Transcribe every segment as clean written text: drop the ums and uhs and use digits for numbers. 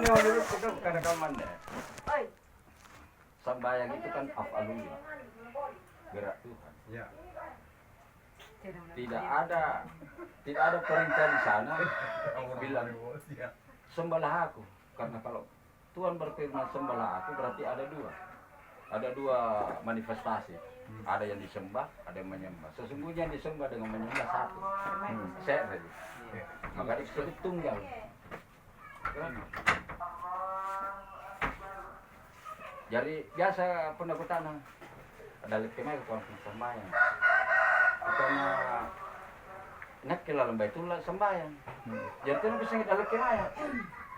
yang dulu kita bukan rekaman deh. Sembahyang itu kan afalullah, gerak Tuhan. Ya. Tidak ada perintah di sana bilang sembahlah aku, karena kalau Tuhan berfirman sembahlah aku berarti ada dua manifestasi. Ada yang disembah, ada yang menyembah. Sesungguhnya yang disembah dengan menyembah satu. Saya saja. Maka disebut tunggal. Jadi biasa pendakutan ada lekemai ke kampung sembahyang. Karena nak kelalam baitulah sembahyang. Jadi kan bisa kita lekemai.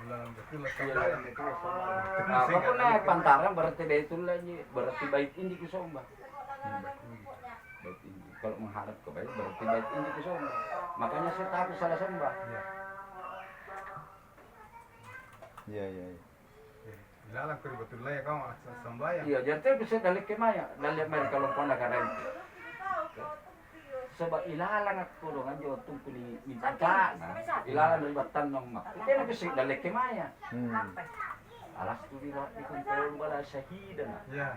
Nah, apapun naik pantaran berarti baitulah berarti bait indi kusomba. Bait indi. Kalau menghadap ke bait berarti bait indi kusomba. Makanya saya takut salah sembah. Iya. Ilalang ko betul lah ya kau sembahyang. Iya, jadi bisa dalik kemaya, dalik mereka lupa nak karen. Sebab ilalang aku dong aja tunggu ni minta. Ilalang dari batan nong mak. Itu nak bisa dalik kemaya. Alas tu bila dikumpul bala syahidan. Ya.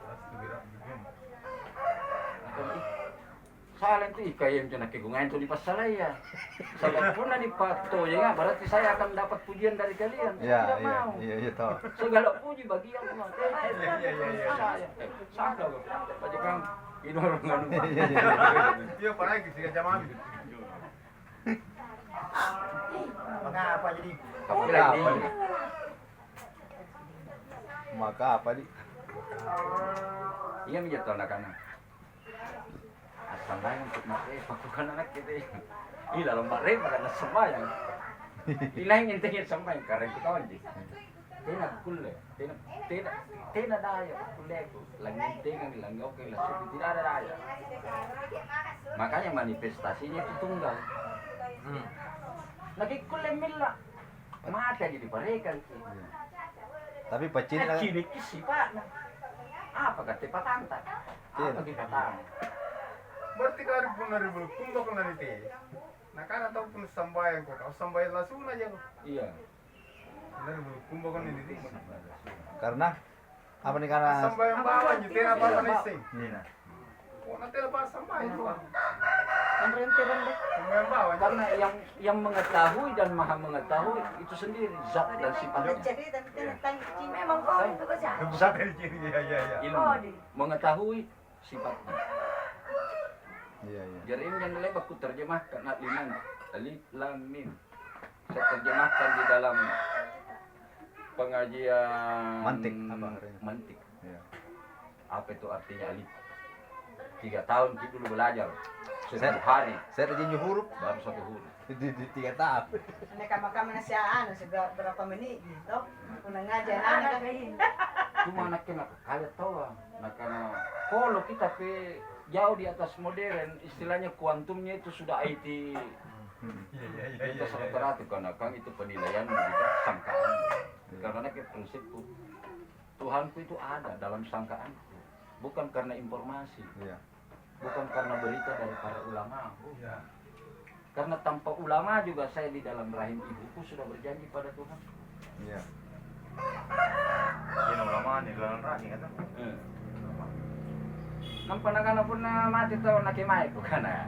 Alas tu bila begini. Salah itu ikayam tu nak kegungan tu di pasalaya. Sebab pun na dipato ya, berarti saya akan dapat pujian dari kalian. Tidak mau. Iya tahu. Segala puji bagi yang mau. Iya. Sada kok. Bagi kang idol nganu. Iya, pakai sih jamaah. Mengapa jadi? Tapi lagi. Maka apa di? Iya menjadi anak-anak. Sembahyang untuk mereka, bukan anak kita. Ih, dalam mereka karena sembahyang. Ilahin intinya sembahyang karena itu kawan sih. Tidak kulle, tidak daya kulle itu. Lagi intinya bilang oke lah, tidak ada daya. Makanya manifestasinya itu tunggal. Lagi kulle mila, mati jadi mereka. Tapi pacin lah. Cilik sifat. Apa kata patanta? Apa kita tahu? Berarti kari pun dari bulu kumba kan nanti. Nah kan atau pun sembahyang kok, kau sembahyang langsung aja kok. Iya. Dari bulu kumba kan nanti. Karena apa nih karena Sembahyang bawah nyetir apa nih sing. Iya. Oh nanti apa sembahyang kok. Rendah. Sembahyang bawah. Karena yang mengetahui dan maha mengetahui itu sendiri zat dan sifatnya. Jadi memang kau itu saja. Bisa dari kiri ya. Ilmu mengetahui sifatnya. Iya. Jadi ini yang nilai aku terjemahkan alif lam mim. Saya terjemahkan di dalam pengajian Mantik apa artinya? Mantik. Iya. Apa itu artinya alif? 3 tahun kita dulu belajar. Saya- 1 hari Saya rajin huruf baru 1 huruf. di 3 tahap. Mereka nasihat berapa menit gitu. Unang ngajar anak kayak Cuma anaknya kaya tahu karena kalau kita jauh di atas modern, istilahnya kuantumnya itu sudah IT. Iya. Kita sangat teratur karena kan itu penilaian kita sangkaan. Karena ke prinsipku Tuhanku itu ada dalam sangkaanku, bukan karena informasi, Iya. bukan karena berita dari para ulama. Iya. Karena tanpa ulama juga saya di dalam rahim ibuku sudah berjanji pada Tuhan. Iya. Yan ulama ni dalam rahim kata. Nampak nak pun mati tahu nak kemai ko kana.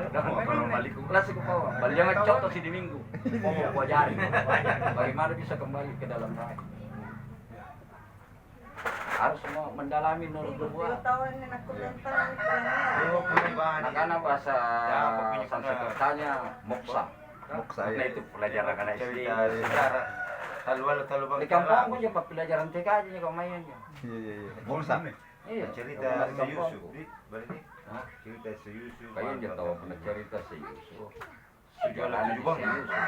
Dah mau kalau balik ke kelas ko bawa. Balik jangan contoh si di minggu. Mau jari. Bagaimana bisa kembali ke dalam rahim? Harus mau mendalami nur dua. tahun aku lempar Oh, perubahan. Makanya bahasa Sanskertanya moksa. Moksa Karena ya. itu pelajaran anak SD. Cerita sejarah. Talu Di kampung aja pak pelajaran TK aja nih kau mainnya. Iya. Moksa. Iya. Cerita Kalau di si kampung. Yusuf, berarti Hah? cerita si Yusuf. Kayaknya dia tahu pernah cerita si Yusuf. Jualan Jualan tujuh bang. si Yusuf.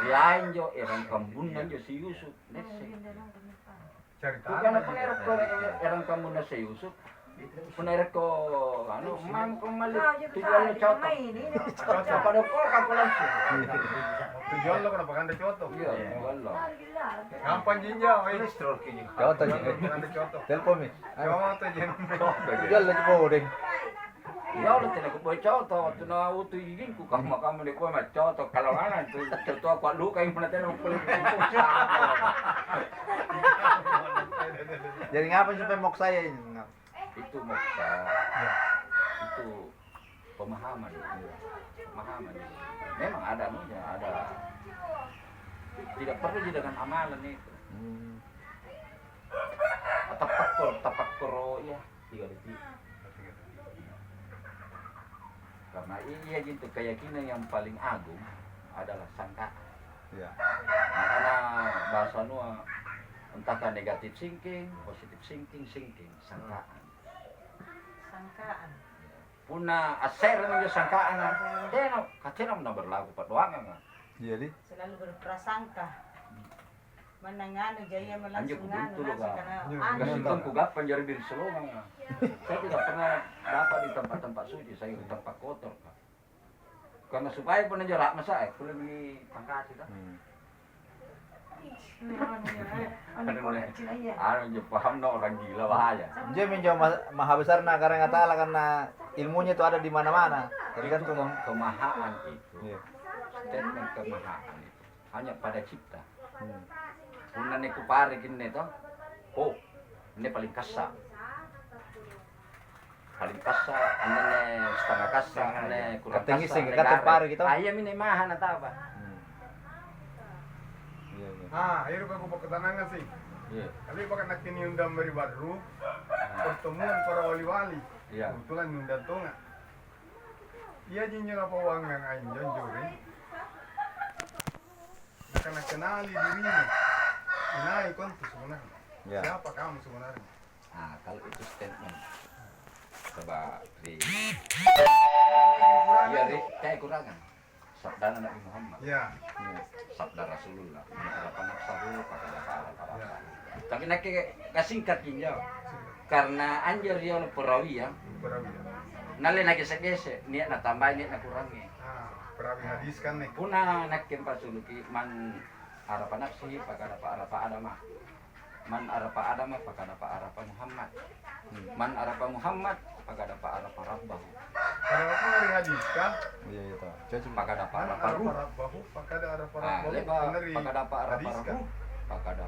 Lain jo, orang kambunan jo si Yusuf. Cerita. Bukan apa orang kambunan si Yusuf. Penarik ko, ano, mang kemali tujuan cocok. Cocok pada kau kaku langsung. Tujuan lo kenapa kan ada contoh? Iya, wallah. Gampang jinja, Ini weh. stroke ini. Contoh Ada contoh. telepon nih. Contoh jen. Jual lagi boring. Ya Allah tidak ko boy coto waktu na uto igin ko kamu ni ko ma coto kalau ana tu coto aku luka yang pernah tena kulit Jadi ngapa sampai moksa ya? itu moksa itu pemahaman pemahaman memang ada anunya ada tidak perlu dengan amalan itu tapakur ya tiga detik karena iya gitu keyakinan yang paling agung adalah sangkaan Ya. karena bahasa Nuh entahkah negatif thinking positif thinking sangkaan Sangkaan. puna aser nang sangkaan katena na berlaku paduangan Jadi Selalu berprasangka. Menangani jaya Anjir, melangsungkan betul, Kak. karena Kasih anu. tungku gapan jari diri selongan. Saya tidak pernah dapat di tempat-tempat suci, saya di tempat kotor. Kak. Karena supaya pun jarak masa perlu di pangkat itu. Anu je paham no orang gila bahaya. dia menjauh maha besar nah karena kata Allah karena ilmunya itu ada di mana-mana. Tergantung. Kemahaan itu, Iya. statement kemahaan itu hanya pada cipta. Hmm. Puna ne kupare gini to. Oh, ini paling kasar. Paling kasar, ini setengah kasar, ini kurang Katanya kasar. sing kata pare gitu. Ayam ini mahan atau apa? Iya, iya. Ah, ayo aku ketenangan sih. Iya. Kali pakai nak niundang dari baru pertemuan para wali-wali. Iya. Kebetulan niundang tonga. Iya jinjung apa uang yang anjon jore. Karena kenali dirinya. Kenali kontu sebenarnya. Ya. Siapa kamu sebenarnya? Nah, kalau itu statement. Coba di iya, Ri, kayak kurangan. Sabda Nabi Muhammad, Ya. sabda Rasulullah. Apa naksahu, apa. Tapi nak kasingkat jinjau. Karena anjir dia perawi ya. Perawi. Nale nak gesek-gesek, niat nak tambah, niat nak kurangi. Ah, perawi hadis kan nih. Puna nak kempasuluki man arapa nafsi pakada arapa adama. Man arapa adama pakada arapa Muhammad. Man arapa Muhammad pakada arapa rabbahu. Kalau aku dari hadis kan, Iya itu. Coba cuma Pakada kan arapa ada ruh. para bahu, pakada ada para Ah, bahu. leba Dari pakada arapa hadis kan. ruh. Pakada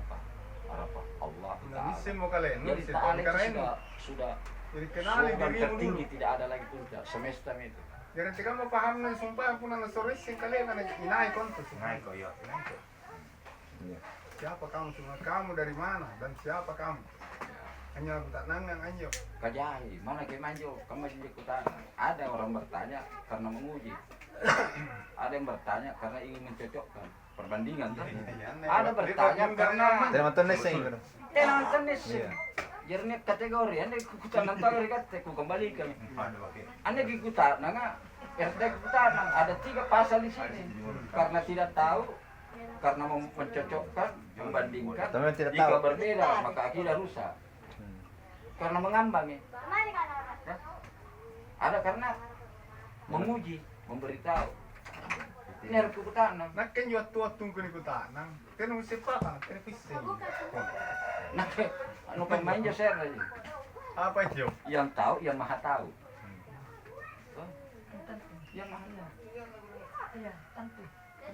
arapa Allah Nah, Ta'ala. bisa mau kalian, Jadi bisa ta'ala karena itu ini. sudah Jadi kenali surga dirimu tertinggi, dulu. tidak ada lagi puncak semesta itu. Jadi ketika mau paham nih sumpah pun nang sore sing kalian kan inai kontus. Ngai koyo. Iya. Siapa kamu semua? Kamu dari mana dan siapa kamu? Hanya tak nangang anjo. Kajai, mana ke manjo, kamu jadi ikutan. Ada orang bertanya karena menguji. Ada yang bertanya karena ingin mencocokkan perbandingan kan. Ada bertanya karena Tidak nonton neseng gitu. nonton nih. Iya. Jadi kategori, anda ikutan nonton kata, ku kembalikan. Aduh, oke. Anda ikutan, nggak? RT ikutan, ada 3 pasal di sini. Karena tidak tahu, karena mencocokkan, membandingkan. Tapi tidak Jika tahu. berbeda, maka akidah rusak. Karena mengambang ya. Ya. Ada karena menguji, memberitahu. Ini harus ikutan. Nak kan jual tua tunggu ni kutanang. Kan mesti apa? Televisi. Nah, anu pemain je share aja. Apa itu? Yang tahu, yang maha tahu. Oh, yang maha tahu. Iya, tentu.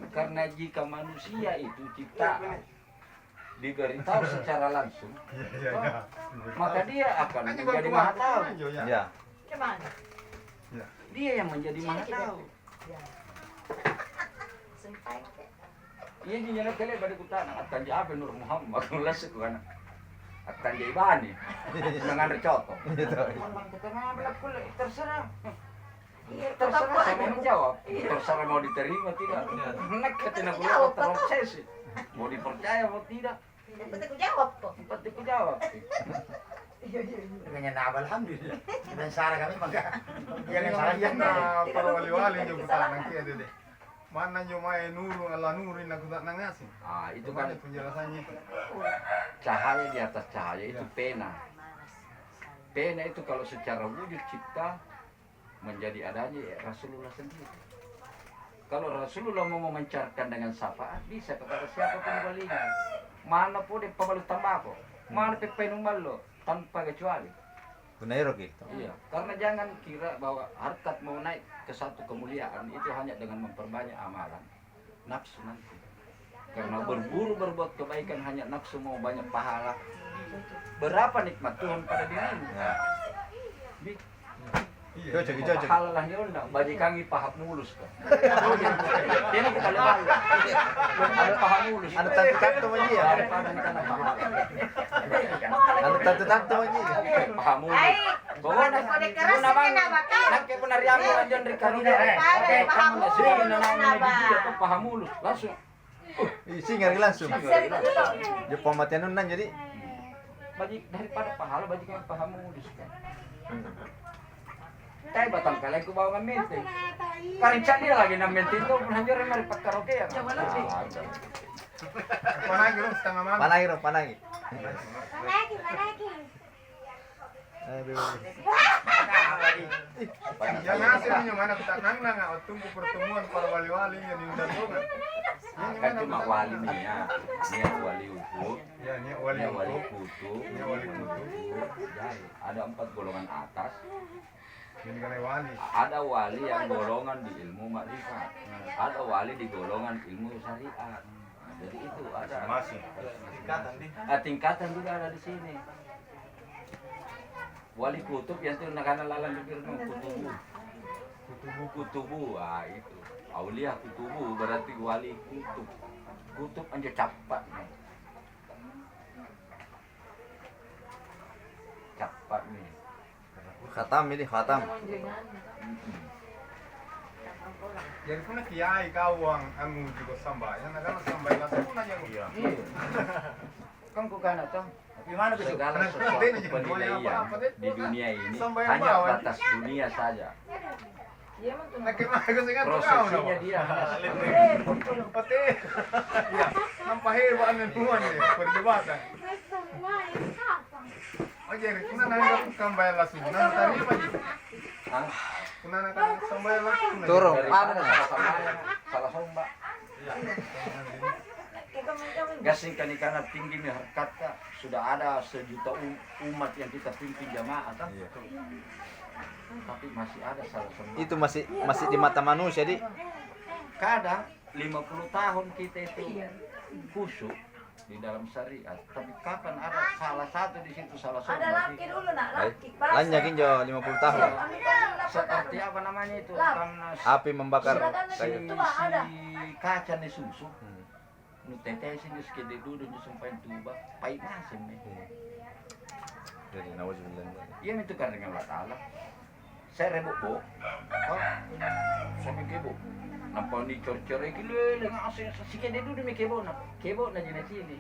Karena jika manusia itu ciptaan diberitahu secara langsung, Iya, iya. maka dia akan Kan juga menjadi tua maha tahu. anjo ya. Iya. Gimana? Dia yang menjadi maha tahu. Ya. Sampai ke Iya jinya kele pada kutana akan jabe Nur Muhammad lesek kana. Akan jaibani. Dengan recoto. Gitu. Memang kita ngambil kulit terserah. Iya, Terserah tetap saya aja. mau menjawab. Terserah mau diterima tidak. Nak ketina kuliah terobsesi. Mau dipercaya mau tidak. Yang penting aku jawab kok. Pasti ku jawab. Iya, iya, iya. Dengan nabal alhamdulillah. Dan salah kami maka jangan salah Yang yang na Tidak para lupa wali-wali kita jo kesalahan. kutanang kia dede. Mana jo mai nuru ala nurin aku tak nangasi. Ah, itu Itu kan kan penjelasannya itu. cahaya di atas cahaya itu pena. Pena itu kalau secara wujud cipta menjadi adanya ya Rasulullah sendiri. Kalau Rasulullah mau memancarkan dengan syafaat bisa kepada siapapun walinya. Mana pun di pebalut tambako, mana di penung malo tanpa kecuali. Gunairo gitu. Iya, karena jangan kira bahwa harkat mau naik ke satu kemuliaan itu hanya dengan memperbanyak amalan. Nafsu nanti. Karena berburu berbuat kebaikan hanya nafsu mau banyak pahala. Berapa nikmat Tuhan pada dirimu? Ya. Bi- Cocok. Pahala lah dia undang, bagi kami paham mulus kan. Ini kita lihat. Ada paham mulus. Anu tantu-tantu aja ya. Daripada kita nak paham. Anu tantu-tantu aja. Paham mulus. Ay, Pokoknya kode keras guna bang, na bakal. nak kayak penarian lanjut dari kanida. Pare, paham mulus, na ba? Paham mulus, langsung. Isi ngari langsung. Masih itu dulu. Yo pematian nunan jadi. Bagi daripada pahala bagi kami paham mulus kan. Tay batang kalian ku bawa mente. Karincak dia lagi na mente itu lanjut mari pak karaoke ya. Coba lagi. Panagi rom setengah malam. Panagi. Aduh. Yang hasilnya mana kita nang tunggu pertemuan para wali-wali yang diundang-undang. Kan cuma wali nih ya. Ini wali ukut, Ya, ini wali ini wali itu. kutu, Ini wali kutu. Ada 4 golongan atas. Ini kan wali. Ada wali yang golongan di ilmu makrifat. Ada wali di golongan ilmu syariat. Jadi itu ada. Masih. Tingkatan juga ada di sini. Wali kutub yang tuh nakana lalang pikir kutubu. Kutubu, itu. Aulia kutubu berarti wali kutub. Kutub anja capat. Capat nih. Khatam ini khatam. Jadi pun kiai kawang anu juga sambayan, karena sambayan langsung pun aja. Iya. Kan kok kan atau Gimana bisa? segala Karena sesuatu dia juga penilaian apa, Dek? di dunia ini Sampai hanya bawah. batas dunia saja. Nah, gimana aku sih kan Prosesinya dia Pati. Ya, nampahirwaan ng tuwan eh, perdebatan. Oh, jadi kuna nanggap sambayan langsung. Nang tadi apa ji? Hah? Kuna nanggap sambayan langsung. Turun. Dari Ada mana nggak? salah somba. Gasing ikan tinggi nih harkat Kak. Sudah ada sejuta umat yang kita pimpin jamaah kan? Tapi masih ada salah somba. Itu masih di mata manusia di. Kadang 50 tahun kita itu khusyuk di dalam syariat, tapi kapan ada salah satu di situ salah somba. Ada laki dulu nak, laki. Lanjakin jo 50 tahun. Seperti apa namanya itu? Karena Api membakar si kayu. kaca nih susu. Nu tetesin geus kede dulu nu sumpahin tuba, pahit nasim nih. Jadi nauzubillah. Iya itu karena dengan Allah Ta'ala. Saya rebuk bu, saya mikir bu, nampak ni cor-cor lagi lele ngasih si kede dulu mikir bu na jenis ini.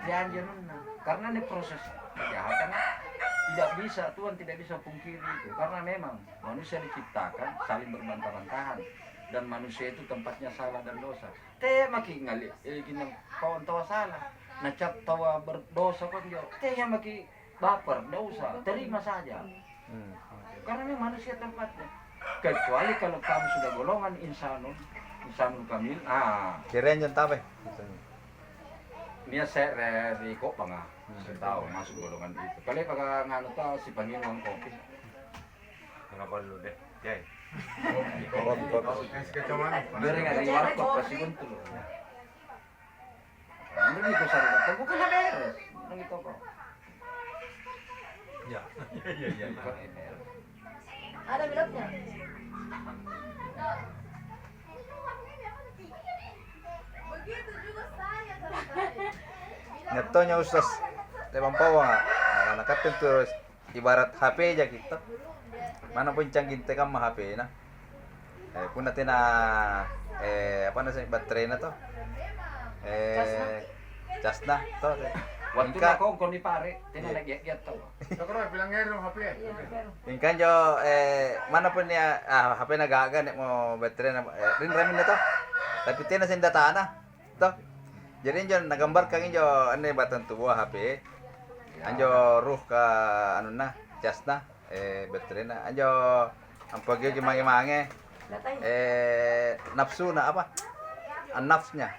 Jangan karena ini proses kejahatan tidak bisa, Tuhan tidak bisa pungkiri itu, karena memang manusia diciptakan saling berbantah-bantahan. Dan manusia itu tempatnya salah dan dosa. Teh maki ngali, gini kawan tawa salah, nacap tawa berdosa kok dia. Teh yang maki baper, tidak usah, terima saja. Karena memang manusia tempatnya. Kecuali kalau kamu sudah golongan insanun kamil, Kirain jan tape. Nia saya di kok bangga, saya tahu masuk golongan itu. Kalau kagak nganu tahu si panggilwan kopi. Kenapa dulu deh? Yai. Es kecaman. Biar nggak di warkop pasti bentul. Ini di kosan itu bukan ada beres, ini toko. Ya. Bukan beres. Ada bilangnya. Nyatonya Ustaz. Lebang pawa nga. Anak terus ibarat HP aja kita. Mana pun canggih tekam mah HP na. Kung natin na apa na sa baterai na to? Cas na to. Waktu Ingka, nak kau ni pare, tena lagi giat tau. Takro bilang ngero HP. ingkan jo mana pun ya HP na gaga nek mo baterai na rin ramin na to. Tapi tena sa data na. To. Jadi jo nagambar kang jo ane batan tubuh HP. Anjo ruh ka ano na, cas na, baterai na. Anjo ang pagyo mangi-mangi nafsu na apa? An nafsnya.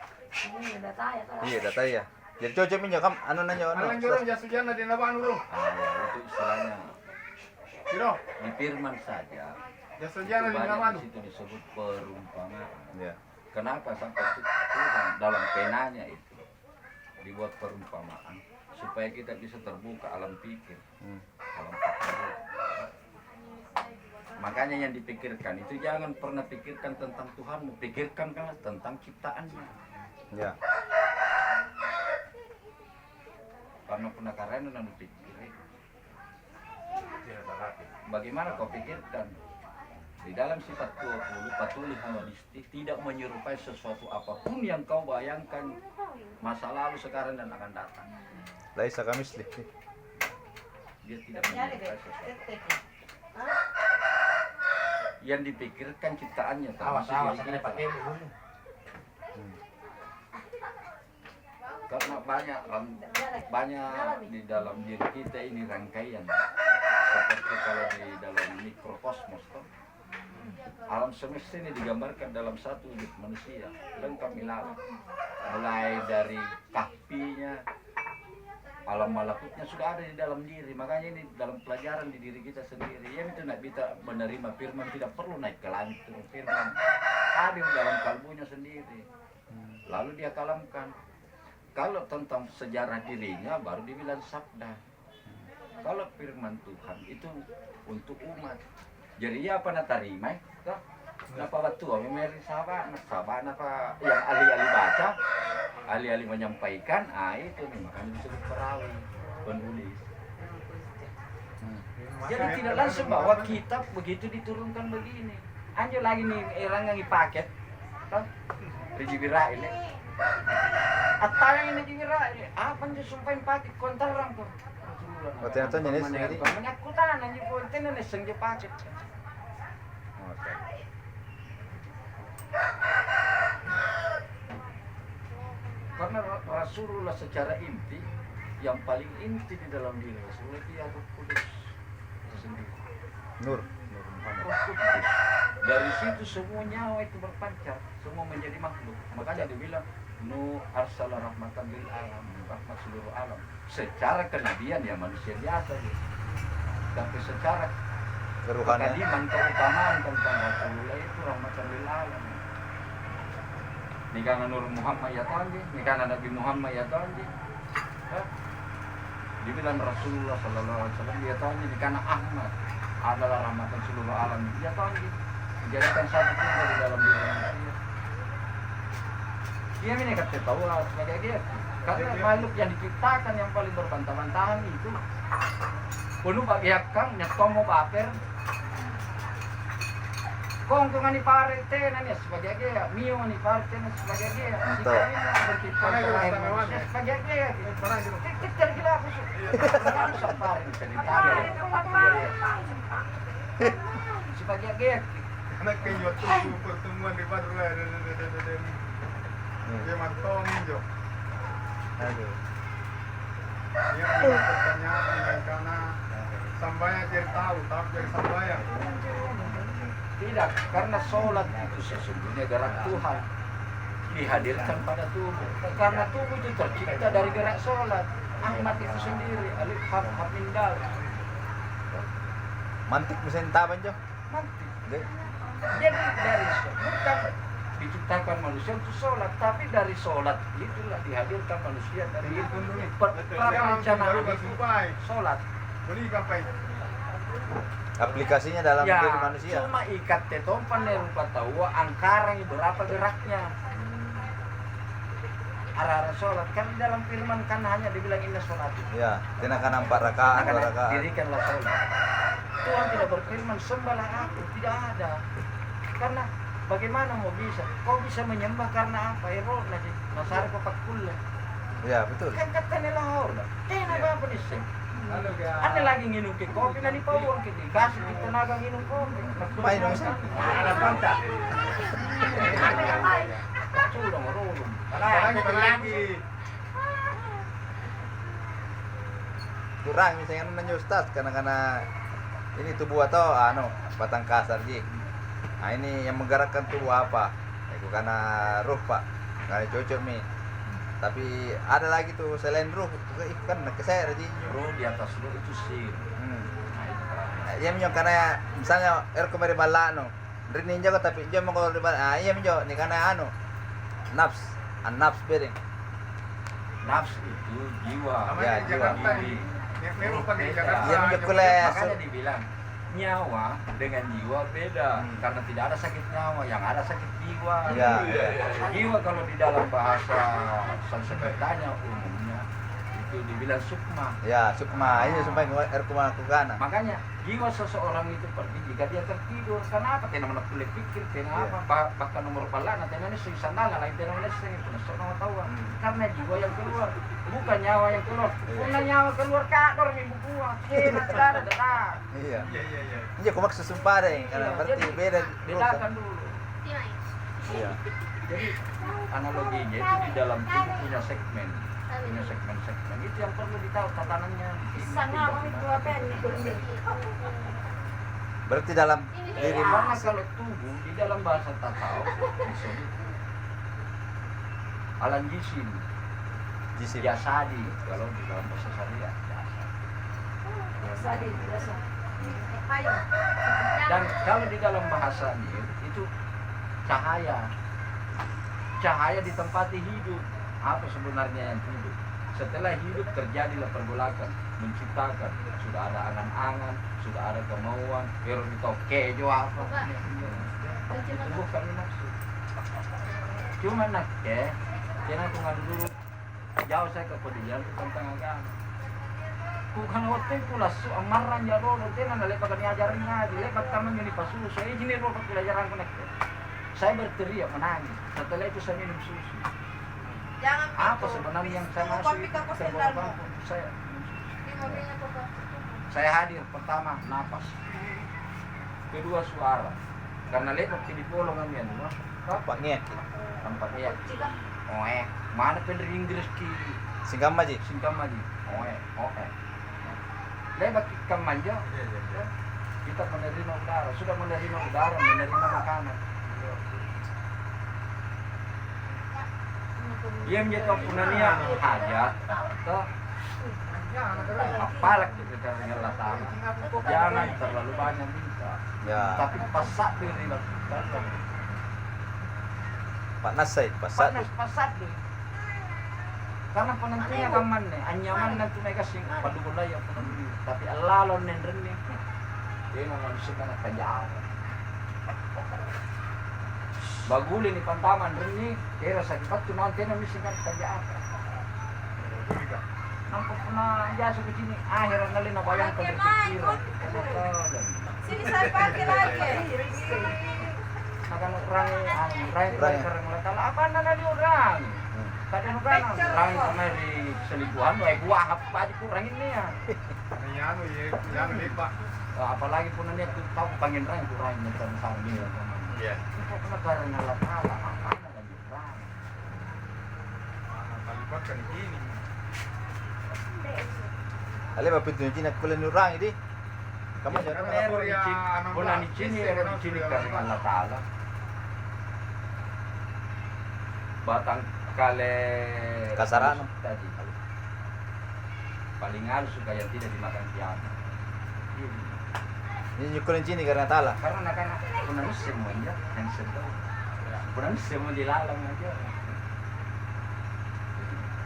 Iya, data ya. Jadi cocok minyo kam ano na nyo ano. Alang jorong jas hujan na din na ba ano? Itu istilahnya Sino? di firman saja. Jas hujan na Itu din na banyak ba di situ disebut perumpamaan. Ya. Kenapa sampai Tuhan dalam penanya itu dibuat perumpamaan supaya kita bisa terbuka alam pikir, alam pikiran. Makanya yang dipikirkan itu jangan pernah pikirkan tentang Tuhanmu, pikirkanlah tentang ciptaannya. Ya. Karena penakaran dan pikirin. Bagaimana kau pikirkan? Di dalam sifat 20, patulih hawadisti tidak menyerupai sesuatu apapun yang kau bayangkan masa lalu, sekarang, dan akan datang. Laisa kamis deh. Dia tidak menyerupai sesuatu. Yang dipikirkan ciptaannya Awas, termasuk awas, diri kena kita. pakai dulu. Karena banyak di dalam diri kita ini rangkaian seperti kalau di dalam mikrokosmos toh. Alam semesta ini digambarkan dalam satu wujud manusia, lengkap ilalang. Mulai dari kahfinya, alam malakutnya sudah ada di dalam diri. Makanya ini dalam pelajaran di diri kita sendiri. Ya itu nak bisa menerima firman, tidak perlu naik ke langit turun firman. Ada di dalam kalbunya sendiri. Lalu dia kalamkan. Kalau tentang sejarah dirinya baru dibilang sabda. Kalau firman Tuhan itu untuk umat. Jadi ya apa nak terima? Napa betul? Memang sahabat apa yang ahli-ahli baca, ahli-ahli menyampaikan, itu makanya disebut perawi, penulis. Jadi tidak langsung bahwa kitab begitu diturunkan begini. Anjo lagi nih orang yang paket, kan? Rijibira ini. Atau yang ini rijibira ini, apa yang sumpahin paket kontaran tuh? Oh, ternyata jenis sendiri. Menyakutan anjing konten ini sengaja paket. Oke. Karena Rasulullah secara inti, yang paling inti di dalam diri Rasulullah itu ya Roh Kudus sendiri. Nur. Roh Kudus. Dari situ semua nyawa itu berpancar, semua menjadi makhluk. Makanya dibilang Nu arsala rahmatan lil alam, rahmat seluruh alam. Secara kenabian ya manusia biasa gitu. Tapi secara Keruhannya. kekadiman, keutamaan tentang Rasulullah itu rahmatan lil alam. Nikana Nur Muhammad ya tadi, nikana Nabi Muhammad ya tadi. Dibilang Rasulullah sallallahu alaihi wasallam ya tadi, nikana Ahmad adalah rahmatan seluruh alam. Ya tadi. Dijadikan satu tunggal di dalam diri manusia. Dia ini kata tahu sebagai dia. Karena makhluk yang diciptakan yang paling berbantah-bantahan itu penuh bagi hakang nyetomo baper. Kong ngani pare tenanya sebagai dia, mio ngani pare tenanya sebagai dia. Betul. Sebagai dia. Kita gila aku. Sampai cerita. Sebagai dia. Anak kayo tuh pertemuan di baru dia mantong jo. Aduh. Dia pertanyaan karena sambayang dia tahu, tapi dari sambayang. Tidak, karena sholat itu sesungguhnya gerak Tuhan dihadirkan pada tubuh. Karena tubuh itu tercipta dari gerak sholat. Ahmad itu sendiri, alif hab min dal. Mantik mesin taban jo. Mati. Oke. Jadi dari bukan diciptakan manusia untuk sholat, tapi dari sholat itulah dihadirkan manusia dari itu perencanaan itu sholat. Beli kapai. Aplikasinya dalam Ya, diri manusia. cuma ikat tetompan yang rupa tahu angkarang berapa geraknya. Arah-arah sholat kan di dalam firman kan hanya dibilang inna sholat. Ya, tinakan 4 rakaat, 2 rakaat. Dirikanlah sholat. Tuhan tidak berfirman sembahlah aku, tidak ada. Karena bagaimana mau bisa? Kau bisa menyembah karena apa? Ero nanti nasar papakulah. Ya, betul. Kan kata nelahor. Apa nih sih? Ane lagi nginum ke kopi nanti pawang kita kasih di tenaga nginum kopi. Main dong, Ustaz. Ada pantat. Sudah merulung. Lagi. Kurang misalnya nanya Ustaz karena ini tubuh atau batang kasar ji. Nah ini yang menggerakkan tubuh apa? Itu karena ruh Pak. Karena cocok nih. Tapi ada lagi tuh selain ruh, tuh kan saya ada Roh di atas roh itu sir. Nah, itu kan. Iya minyo karena misalnya kemarin bala no. Rin ninja ko tapi dia mau kalau di bala. Iya minyo ni karena anu. Nafs, nafs bering. Nafsu itu jiwa. Namanya Ya, di Jakarta jiwa. nih. Memang pakai Beda. Jakarta. Iya, aja kuliah. Makanya dibilang nyawa dengan jiwa beda. Karena tidak ada sakit nyawa, yang ada sakit jiwa. Ya. Jiwa kalau di dalam bahasa Sanskertanya umumnya itu dibilang sukma. Ya, sukma ini supaya kuma kukana. Makanya jiwa seseorang itu pergi jika dia tertidur. Kenapa? Tidak mana boleh pikir, kenapa? Bahkan nomor palana, tidak sih sandala lain tidak boleh sih. Tidak tahu. Karena jiwa yang keluar, bukan nyawa yang keluar. Karena nyawa keluar kador minggu buah. Tidak ada. Iya. Iya, iya, iya. Iya, kumak sesumpah deh, karena Iya, berarti jadi beda. bedakan dulu. Iya. Jadi analoginya itu di dalam tubuh punya segmen itu yang perlu ditahu tatanannya. Berarti dalam diri Karena kalau tubuh di dalam bahasa tasawuf disebut alam jisim, jisim. jasadi. Kalau di dalam bahasa syariah jasad. Dan kalau di dalam bahasa itu cahaya. Cahaya ditempati hidup. Apa sebenarnya yang hidup? Setelah hidup terjadilah pergolakan, menciptakan. Sudah ada angan-angan, sudah ada kemauan, pero itu kejo apa? Itu bukan nafsu. Cuma nak kena aku ngadu dulu. Jauh saya ke pedian tentang agama. Bukan waktu pula su amaran ya rodo tena lepas kami ajaran ngaji, lepas kami jadi pasusu. Saya ini rodo pelajaran konek. Saya berteriak menangis. Setelah itu saya minum susu. Jangan Apa sebenarnya yang saya masuk itu saya saya hadir pertama napas, kedua suara, karena lepas di polong kami anu Apa nih? tampaknya mana pendiri Inggris ki Singkam aja. singkam aja lepas kita manja Iya, iya, iya. kita menerima udara, sudah menerima udara, menerima makanan. Dia menjadi punania hajat, toh apalak kita dengan latang. Jangan terlalu banyak minta, Ya. tapi pasak diri lah. Pak Nasai, pasat. Pasak diri. Karena penentunya kaman nih, anyaman nanti mereka sing padulay yang penentu. Tapi alalon nendren nih, dia mau manusia karena kajau. Baguli ni pantaman rini, kira sakit patu nanti na misi kan kajau. Nampak pernah jasa ke sini, akhirnya nali na bayang ka berpikiran. Sini saya pakai lagi. Akan orang karang lakal apa na nali orang. Kadang orang kemari selingkuhan, buah apa aja kurang ini ya. Ano yan lipa. Apalagi pun nanti aku tahu pengen orang kurang yang besar ini. Iya. Kok negara ngalap-ngalap apa lagi orang. Kalipat kan gini. Ale ba pintu ni kulen orang ini. Kamu Ya, jangan. pero bulan di sini karena Allah Ta'ala. Batang kale Kasarano. tadi. Paling halus supaya tidak dimakan kiamat. Ini kulen sini karena tala. Karena anak-anak punan semuanya yang sedang. Punan semua dilalang aja.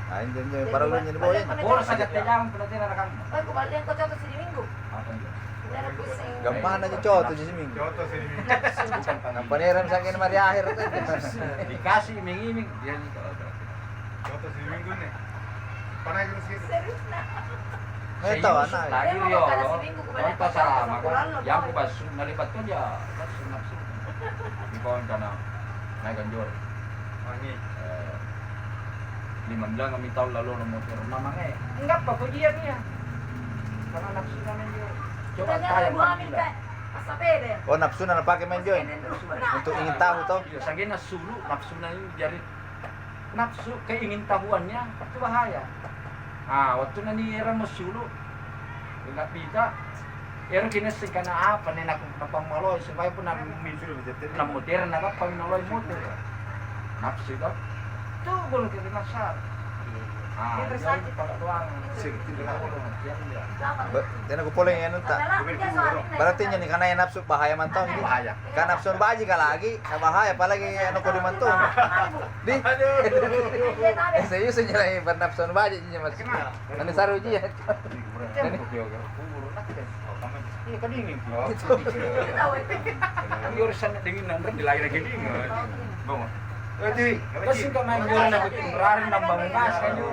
Ah, ini para ulun ni boy. Puro sa gatayang pinatin anak-anak. Ay, kembalian ko dito sa Domingo. Apa itu? Meron po sa Gampahan aja coto di sini. Joto sini. Bukan Ang panggilan. paniram sa akin mari akhir to. Dikasih iming-iming dia nih kalau Joto sini minggu nih. Panay ko sih. Serius na. Ito ana. Lagi Pero yo, kada si Bingo, kalau kumalipat pasama sa kan, Quran, no? yang ku basu nalipat ko dia, basu nafsu. Di bawah kana, naik ganjor. Wangi. Lima bilang kami tahun lalu motor namanya, enggak apa dia niya. Karena nafsu namin dia. Coba Kaya tayo buhamin ka. Asa pwede. Oh, nafsu na napake man joy. Untuk ingin tahu to. Iya, sagay na sulu, nafsu na yun, jari. Nafsu, keingin tahuannya, itu bahaya. Ah, waktu na ni Era mo sulu, enggak bisa. Era kinasing ka na apa, na napamaloy, sabay po na motor, na paminoloy motor. Nafsu ka, itu boleh kita nasar. Ah, Yang dia sakit. pada tuang. Sige. Selamat. Tinan ko pula yung ano ta. Lalaki dia soalnya. Berarti yun ni kanay nafsu bahaya man to. Hindi. Bahaya. Kan nafsu baji ka lagi, na bahaya palagi ano ko di man to. Di. Dia tahu. Serius niya lang yung nafsu baji niya mas. Ano sa ruji ya? Iya kan dingin. Dia tahu. Ang urusan na dingin nandun, dilayan na dingin. Bang. Jadi, Kasi ka may muna na kutimrarin ng bangas kanyo.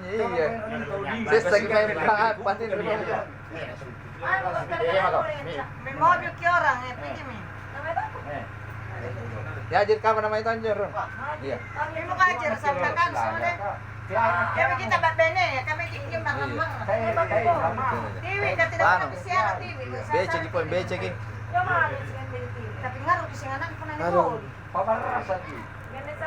Iya. Sesag kayo lahat pati na. Ay, May mobil ki orang, pergi mi. Ya jir ka naman ito anjir. Iya. May mo kajer sa belakang sore. Kami kita bene, kami kikim marambang. Tiwi ka tidak Paano? pernah siara tiwi. Becek po, becek. Dia malu sih kan dari TV. Tapi ngaruh kisinganan pernah Aduh. ni Pamarasa di. Ganun sa